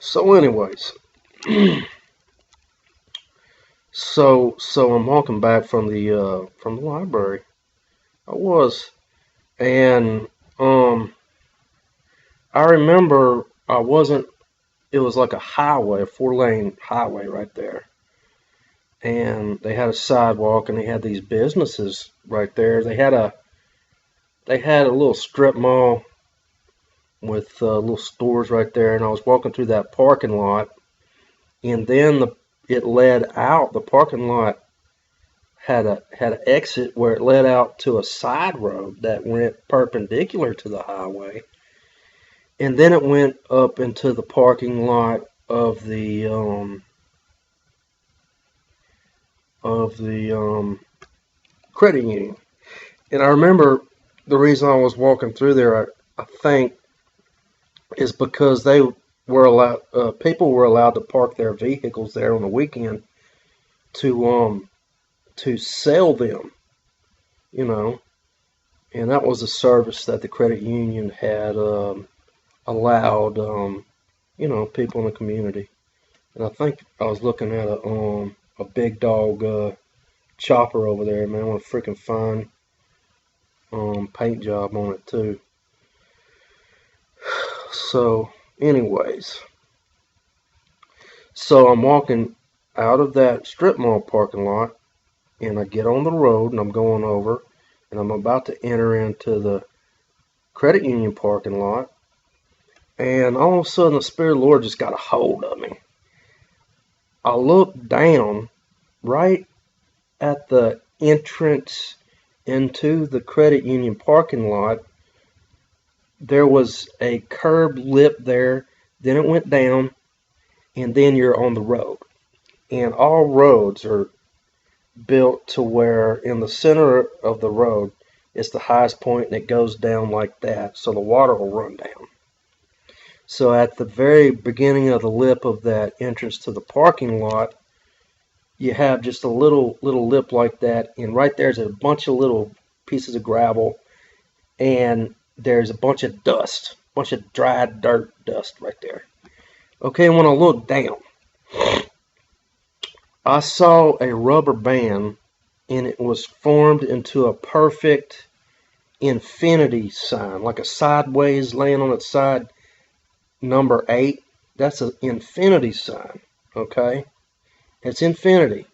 So, anyways, so I'm walking back from the library. I was, and I remember I wasn't. It was like a highway, a 4-lane highway right there, and they had a sidewalk, and they had these businesses right there. They had a little strip mall with little stores right there, and I was walking through that parking lot, and then it led out. The parking lot had an exit where it led out to a side road that went perpendicular to the highway, and then it went up into the parking lot of the credit union. And I remember the reason I was walking through there, I think, is because they were allowed people were allowed to park their vehicles there on the weekend to sell them, you know, and that was a service that the credit union had allowed, people in the community. And I think I was looking at a big dog chopper over there, man, with a freaking fine paint job on it too. So, anyways, so I'm walking out of that strip mall parking lot, and I get on the road, and I'm going over, and I'm about to enter into the credit union parking lot, and all of a sudden the Spirit of the Lord just got a hold of me. I looked down right at the entrance into the credit union parking lot. There was a curb lip there, then it went down, and then you're on the road. And all roads are built to where in the center of the road is the highest point, and it goes down like that, so the water will run down. So at the very beginning of the lip of that entrance to the parking lot, you have just a little lip like that, and right there's a bunch of little pieces of gravel, and there's a bunch of dust, a bunch of dried dirt dust right there. Okay, when I looked down, I saw a rubber band, and it was formed into a perfect infinity sign, like a sideways laying on its side, number 8. That's an infinity sign, okay? It's infinity,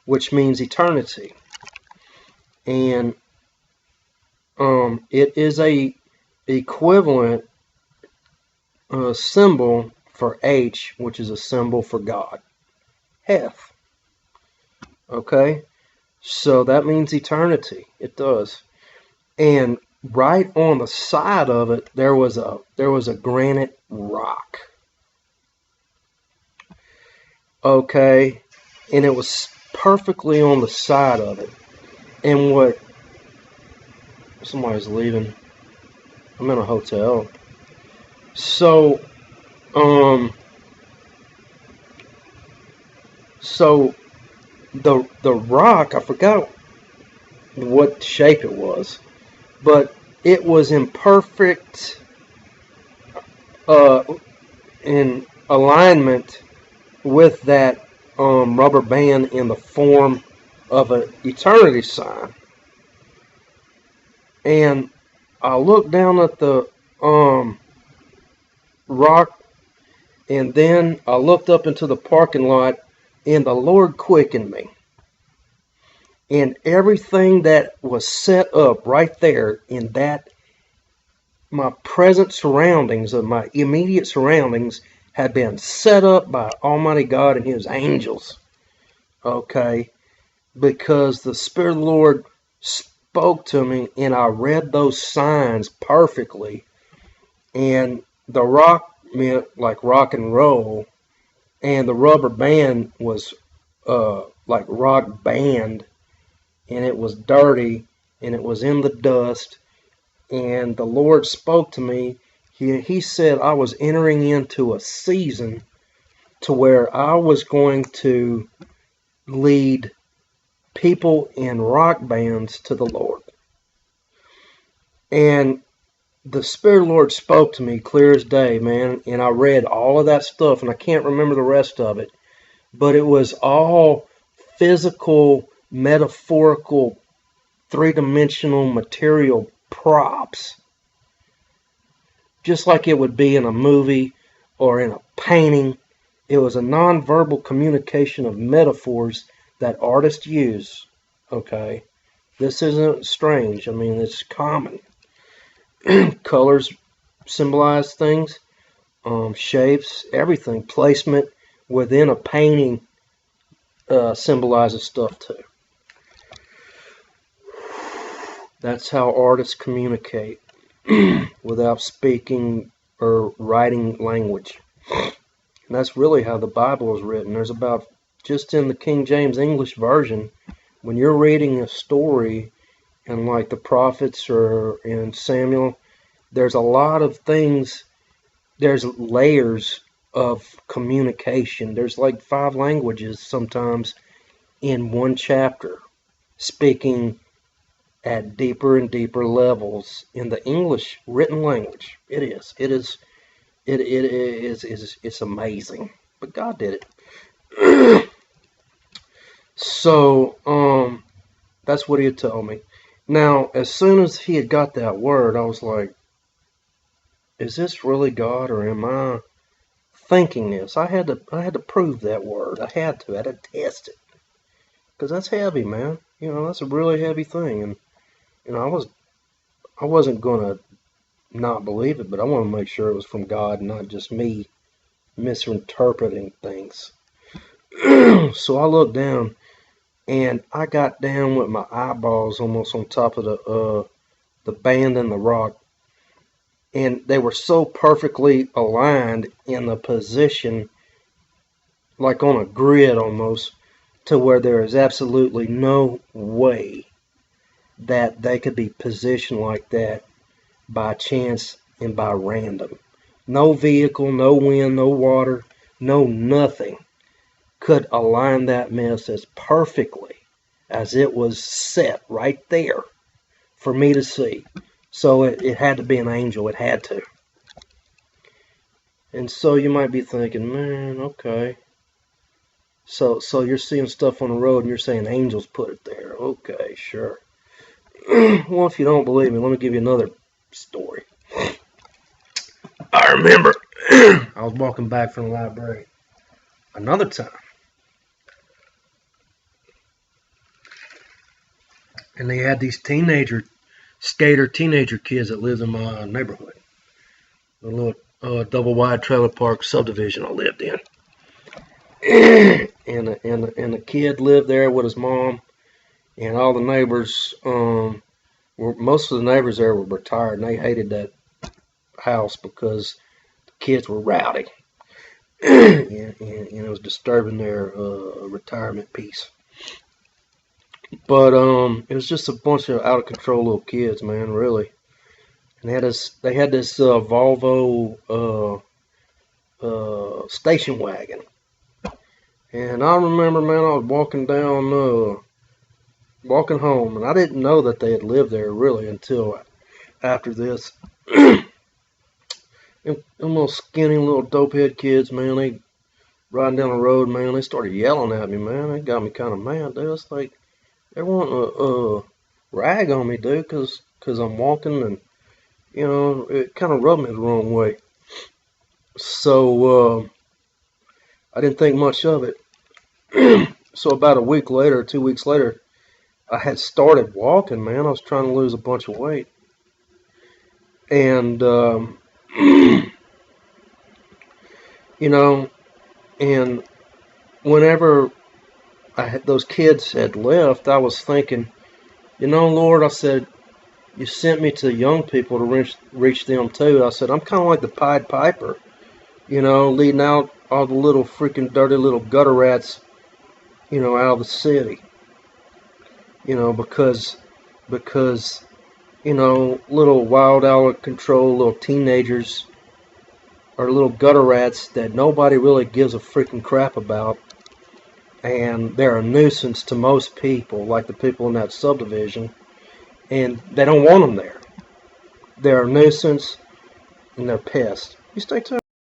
which means eternity. And it is a equivalent symbol for H, which is a symbol for God. Heth. Okay? So that means eternity. It does. And right on the side of it, there was a granite rock. Okay? And it was perfectly on the side of it. And somebody's leaving. I'm in a hotel. So the rock, I forgot what shape it was, but it was in perfect in alignment with that rubber band in the form of an eternity sign. And I looked down at the rock, and then I looked up into the parking lot, and the Lord quickened me. And everything that was set up right there in that, my present surroundings, of my immediate surroundings, had been set up by Almighty God and His angels. Okay? Because the Spirit of the Lord spoke to me, and I read those signs perfectly. And the rock meant like rock and roll, and the rubber band was like rock band, and it was dirty, and it was in the dust. And the Lord spoke to me. He said I was entering into a season to where I was going to lead people in rock bands to the Lord. And the Spirit of the Lord spoke to me clear as day, man, and I read all of that stuff, and I can't remember the rest of it, but it was all physical, metaphorical, three-dimensional material props, just like it would be in a movie or in a painting. It was a nonverbal communication of metaphors that artists use. Okay, this isn't strange. I mean, it's common. Colors symbolize things, shapes, everything. Placement within a painting symbolizes stuff too. That's how artists communicate without speaking or writing language. And that's really how the Bible is written. There's about, just in the King James English version, when you're reading a story in like the prophets or in Samuel, there's a lot of things, there's layers of communication. There's like 5 languages sometimes in one chapter, speaking at deeper and deeper levels in the English written language. It's amazing. But God did it. So, that's what he had told me. Now, as soon as he had got that word, I was like, is this really God, or am I thinking this? I had to prove that word. I had to test it. Because that's heavy, man. You know, that's a really heavy thing. And, you know, I wasn't going to not believe it, but I want to make sure it was from God, not just me misinterpreting things. So I looked down, and I got down with my eyeballs almost on top of the band and the rock, and they were so perfectly aligned in the position, like on a grid almost, to where there is absolutely no way that they could be positioned like that by chance and by random. No vehicle, no wind, no water, no nothing could align that mess as perfectly as it was set right there for me to see. So it had to be an angel. It had to. And so you might be thinking, man, okay. So you're seeing stuff on the road and you're saying angels put it there. Okay, sure. Well, if you don't believe me, let me give you another story. I remember I was walking back from the library another time. And they had these skater teenager kids that lived in my neighborhood. The little double wide trailer park subdivision I lived in. And the kid lived there with his mom, and all the neighbors, most of the neighbors there were retired, and they hated that house because the kids were rowdy. and it was disturbing their retirement peace. But it was just a bunch of out of control little kids, man, really. And they had this Volvo station wagon. And I remember, man, I was walking home, and I didn't know that they had lived there really until after this. Them little skinny little dopehead kids, man, they riding down the road, man, they started yelling at me, man. They got me kind of mad, dude. It's like they want to rag on me, dude, because I'm walking, and, you know, it kind of rubbed me the wrong way. So I didn't think much of it. So about a week later, 2 weeks later, I had started walking, man. I was trying to lose a bunch of weight. And, you know, and whenever those kids had left, I was thinking, you know, Lord, I said, you sent me to young people to reach them too. I said, I'm kind of like the Pied Piper, you know, leading out all the little freaking dirty little gutter rats, you know, out of the city. You know, because, you know, little wild out of control little teenagers are little gutter rats that nobody really gives a freaking crap about. And they're a nuisance to most people, like the people in that subdivision. And they don't want them there. they're a nuisance and they're pests. You stay tuned.